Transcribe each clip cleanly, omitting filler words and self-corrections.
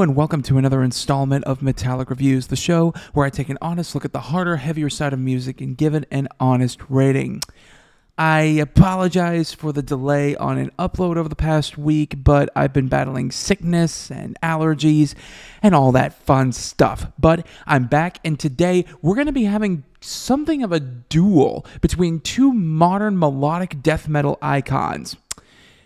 and welcome to another installment of Metallic Reviews, the show where I take an honest look at the harder, heavier side of music and give it an honest rating. I apologize for the delay on an upload over the past week, but I've been battling sickness and allergies and all that fun stuff. But I'm back, and today we're going to be having something of a duel between two modern melodic death metal icons.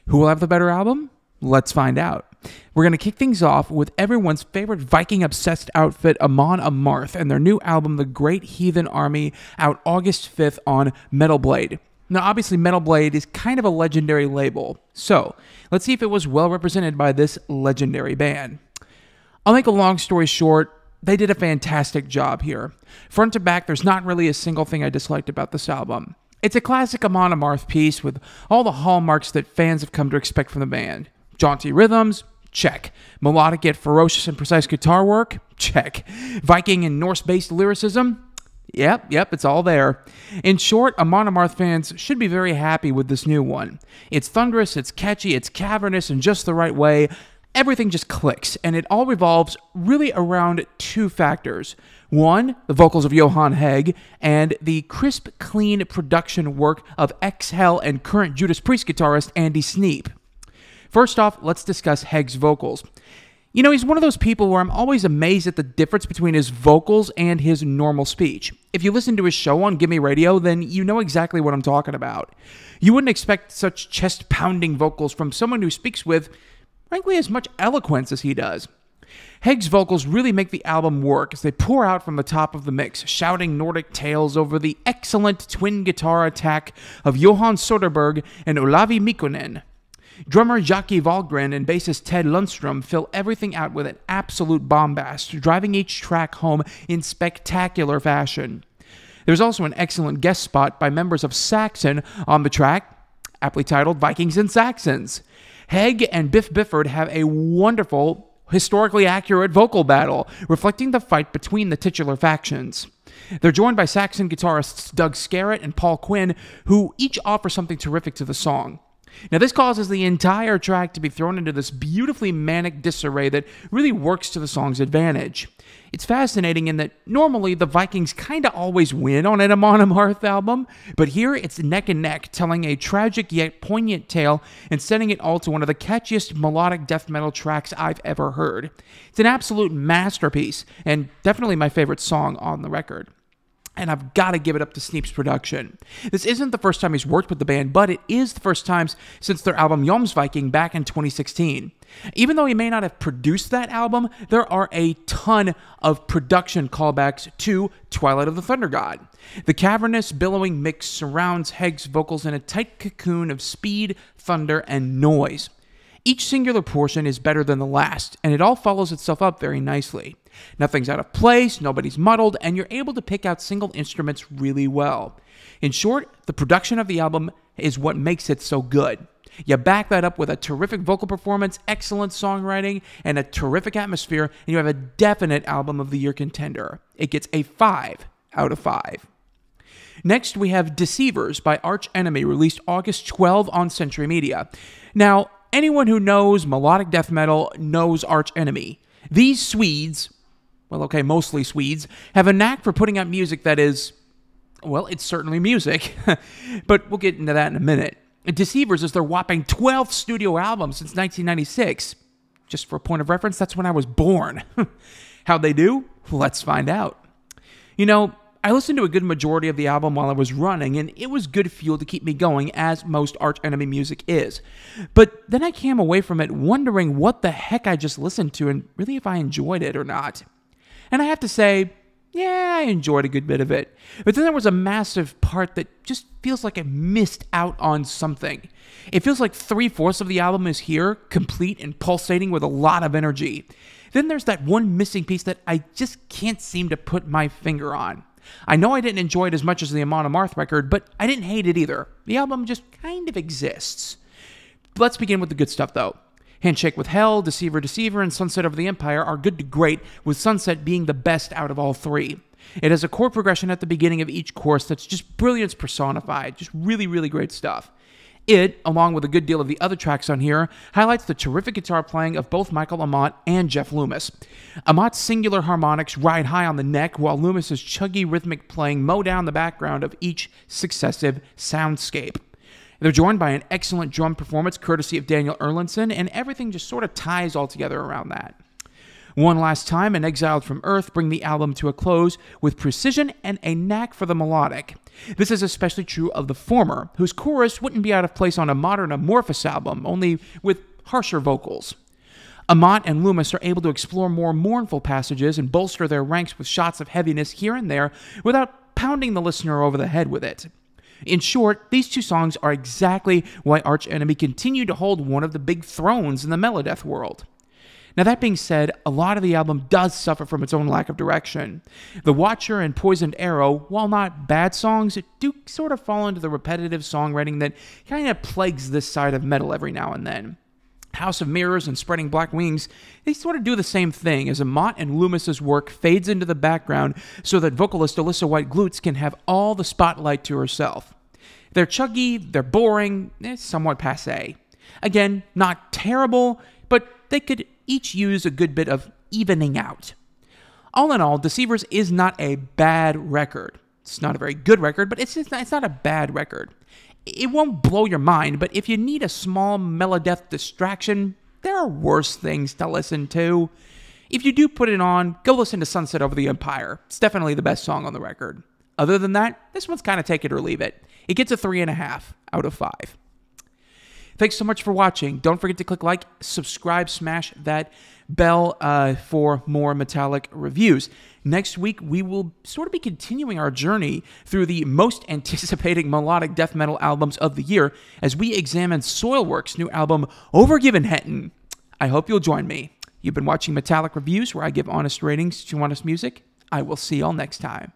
Who will have the better album? Let's find out. We're going to kick things off with everyone's favorite Viking-obsessed outfit, Amon Amarth, and their new album, The Great Heathen Army, out August 5th on Metal Blade. Now, obviously, Metal Blade is kind of a legendary label, so let's see if it was well represented by this legendary band. I'll make a long story short, they did a fantastic job here. Front to back, there's not really a single thing I disliked about this album. It's a classic Amon Amarth piece with all the hallmarks that fans have come to expect from the band. Jaunty rhythms? Check. Melodic yet ferocious and precise guitar work? Check. Viking and Norse-based lyricism? Yep, it's all there. In short, Amon Amarth fans should be very happy with this new one. It's thunderous, it's catchy, it's cavernous in just the right way. Everything just clicks, and it all revolves really around two factors. One, the vocals of Johan Hegg, and the crisp, clean production work of ex-Hell and current Judas Priest guitarist Andy Sneap. First off, let's discuss Hegg's vocals. You know, he's one of those people where I'm always amazed at the difference between his vocals and his normal speech. If you listen to his show on Gimme Radio, then you know exactly what I'm talking about. You wouldn't expect such chest-pounding vocals from someone who speaks with, frankly, as much eloquence as he does. Hegg's vocals really make the album work as they pour out from the top of the mix, shouting Nordic tales over the excellent twin guitar attack of Johan Soderberg and Olavi Mikkonen. Drummer Jackie Wahlgren and bassist Ted Lundstrom fill everything out with an absolute bombast, driving each track home in spectacular fashion. There's also an excellent guest spot by members of Saxon on the track, aptly titled Vikings and Saxons. Hegg and Biff Bifford have a wonderful, historically accurate vocal battle, reflecting the fight between the titular factions. They're joined by Saxon guitarists Doug Scarrett and Paul Quinn, who each offer something terrific to the song. Now, this causes the entire track to be thrown into this beautifully manic disarray that really works to the song's advantage. It's fascinating in that normally the Vikings kind of always win on an Amon Amarth album, but here it's neck and neck, telling a tragic yet poignant tale and sending it all to one of the catchiest melodic death metal tracks I've ever heard. It's an absolute masterpiece, and definitely my favorite song on the record. And I've got to give it up to Sneap's production. This isn't the first time he's worked with the band, but it is the first time since their album Jomsviking back in 2016. Even though he may not have produced that album, there are a ton of production callbacks to Twilight of the Thunder God. The cavernous, billowing mix surrounds Hegg's vocals in a tight cocoon of speed, thunder, and noise. Each singular portion is better than the last, and it all follows itself up very nicely. Nothing's out of place, nobody's muddled, and you're able to pick out single instruments really well. In short, the production of the album is what makes it so good. You back that up with a terrific vocal performance, excellent songwriting, and a terrific atmosphere, and you have a definite Album of the Year contender. It gets a 5 out of 5. Next, we have Deceivers by Arch Enemy, released August 12 on Century Media. Now, anyone who knows melodic death metal knows Arch Enemy. These Swedes, well, okay, mostly Swedes, have a knack for putting out music that is, well, it's certainly music, but we'll get into that in a minute. Deceivers is their whopping 12th studio album since 1996. Just for a point of reference, that's when I was born. How'd they do? Let's find out. You know, I listened to a good majority of the album while I was running, and it was good fuel to keep me going, as most Arch Enemy music is. But then I came away from it wondering what the heck I just listened to, and really if I enjoyed it or not. And I have to say, yeah, I enjoyed a good bit of it. But then there was a massive part that just feels like I missed out on something. It feels like 3/4 of the album is here, complete and pulsating with a lot of energy. Then there's that one missing piece that I just can't seem to put my finger on. I know I didn't enjoy it as much as the Amon Amarth record, but I didn't hate it either. The album just kind of exists. Let's begin with the good stuff, though. Handshake with Hell, Deceiver, and Sunset Over the Empire are good to great, with Sunset being the best out of all three. It has a chord progression at the beginning of each course that's just brilliance personified, just really, really great stuff. It, along with a good deal of the other tracks on here, highlights the terrific guitar playing of both Michael Amott and Jeff Loomis. Amott's singular harmonics ride high on the neck, while Loomis's chuggy rhythmic playing mow down the background of each successive soundscape. They're joined by an excellent drum performance courtesy of Daniel Erlandson, and everything just sort of ties all together around that. One Last Time and Exiled from Earth bring the album to a close with precision and a knack for the melodic. This is especially true of the former, whose chorus wouldn't be out of place on a modern Amorphous album, only with harsher vocals. Amott and Loomis are able to explore more mournful passages and bolster their ranks with shots of heaviness here and there without pounding the listener over the head with it. In short, these two songs are exactly why Arch Enemy continue to hold one of the big thrones in the melodeath world. Now, that being said, a lot of the album does suffer from its own lack of direction. The Watcher and Poisoned Arrow, while not bad songs, do sort of fall into the repetitive songwriting that kind of plagues this side of metal every now and then. House of Mirrors and Spreading Black Wings, they sort of do the same thing, as Amott and Loomis's work fades into the background so that vocalist Alyssa White-Glutz can have all the spotlight to herself. They're chuggy, they're boring, somewhat passé. Again, not terrible, but they could each use a good bit of evening out. All in all, Deceivers is not a bad record. It's not a very good record, but it's not a bad record. It won't blow your mind, but if you need a small melodeath distraction, there are worse things to listen to. If you do put it on, go listen to Sunset Over the Empire. It's definitely the best song on the record. Other than that, this one's kind of take it or leave it. It gets a 3.5 out of 5. Thanks so much for watching. Don't forget to click like, subscribe, smash that bell for more metallic reviews. Next week, we will sort of be continuing our journey through the most anticipating melodic death metal albums of the year as we examine Soilwork's new album, Overgiven. I hope you'll join me. You've been watching Metallic Reviews, where I give honest ratings to honest music. I will see y'all next time.